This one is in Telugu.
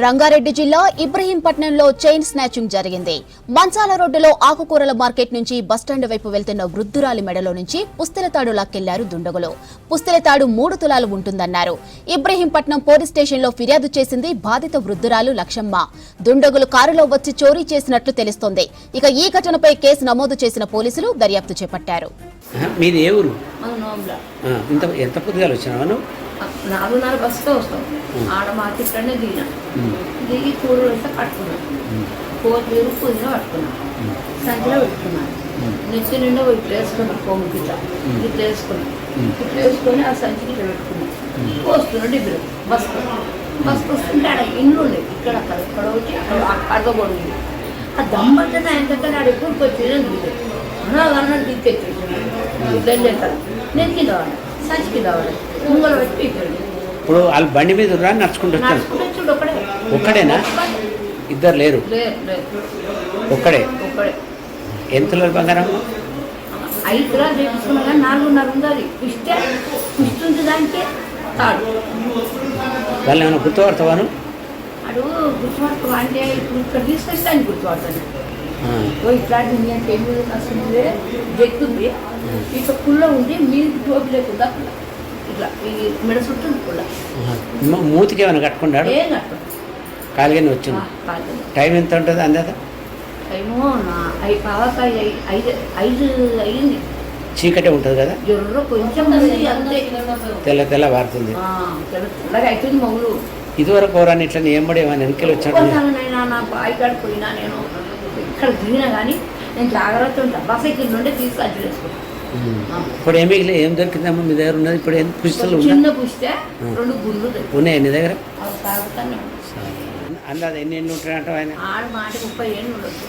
రంగారెడ్డి జిల్లా ఇబ్రహీంపట్నంలో చైన్ స్నాచింగ్ జరిగింది. మంచాల రోడ్డులో ఆకుకూరల మార్కెట్ నుంచి బస్టాండ్ వైపు వెళ్తున్న వృద్ధురాలి మెడలో నుంచి పుస్తెలతాడు లాక్కెళ్లారు దుండగులు. పుస్తెలతాడు 3 తులాలు ఉంటుందన్నారు. ఇబ్రహీంపట్నం పోలీస్ స్టేషన్లో ఫిర్యాదు చేసింది బాధిత వృద్ధురాలు లక్షమ్మ. దుండగులు కారులో వచ్చి చోరీ చేసినట్లు తెలుస్తోంది. ఇక ఈ ఘటనపై కేసు నమోదు చేసిన పోలీసులు దర్యాప్తు చేపట్టారు. మీది ఏ ఊరు? ఎంత పొద్దుగాలు వచ్చినావు? 4:30 బస్సుతో వస్తాం. ఆడ మార్కెట్లోనే దిగి కూరలు వస్తే పట్టుకున్నాం. కొత్తిమీర పుదీనా పట్టుకున్నాం. సంచిలో పెట్టుకున్నాను. నెత్తి నిండా ఇట్లా వేసుకున్నాం. కొమ్ముకి ఇట్లా వేసుకొని ఆ సంచికి ఇట్లా పెట్టుకున్నాం. వస్తున్నాడు ఇద్దరు బస్సు వస్తుంటే ఆడ ఇండ్లు ఉన్నాయి. ఇక్కడ అక్కడ వచ్చి అక్కడ కూడా ఉంది. ఆ దమ్మంటే ఆయన దగ్గర ఆడ ఎప్పుడు కొత్తిమీర దిగుతాడు. అన్నది తీసుకెచ్చేసాడు. ఇద్దరు చేస్తారు. నేను కింద వాడు సంచి కింద వాడు ముంగలు పెట్టి పీకాడు. ఇప్పుడు వాళ్ళు బండి మీద నడుచుకుంటూ వచ్చాను. ఒక్కడేనా? ఇద్దరు లేరు? ఒక్కడే. ఎంత బంగారం? 5 తులాలు చేయించుకున్నా కానీ 4:30 ఉంది. ఇస్తుంది దానికే తాడు. వాళ్ళు ఏమైనా గుర్తుపడతావాను? అడు గుర్తుపడతావా అంటే ఇప్పుడు ఇక్కడ తీసుకొస్తాను గుర్తుపడతాను. ఇట్లాంటి అంటే ఏమి వస్తుంది జెక్కుంది. ఇట్లా పుల్ల ఉంది. మీరు టోపి లేకుండా ఇట్లా ఈ మెడ చుట్టూ పుల్ల. మూతికి ఏమైనా కట్టుకున్నాడు? ఏం కట్టుకోండి. కాలిగానే వచ్చింది. టైం ఎంత ఉంటుంది అందాక? టైము 5 అయింది. చీకటే ఉంటుంది కదా? జ్వరం కొంచెం అంతే. తెల్ల వారుతుంది. తెల్లగా అవుతుంది మొగులు. ఇదివరకు ఎవరని ఇట్లా ఏమడి ఏమైనా వెనకలు వచ్చాడు? నా బాయి కాడిపోయినా నేను ఇక్కడ దిగినా కానీ నేను జాగ్రత్త ఉంటాను. బస్ ఎక్కిన నుండి తీసుకొచ్చి వేసుకుంటాను. ఇప్పుడు ఏం దొరికిందమ్మా మీ దగ్గర ఉన్నది? ఇప్పుడు పుస్తలు చిన్న పుస్తే 2 గుళ్ళు ఉన్నాయా నీ దగ్గర? తాగుతాను. అందాది ఎన్ని ఏళ్ళు ఉంటాయంట ఆయన? ఆడ మాట 30 ఏళ్ళు ఉండొచ్చు.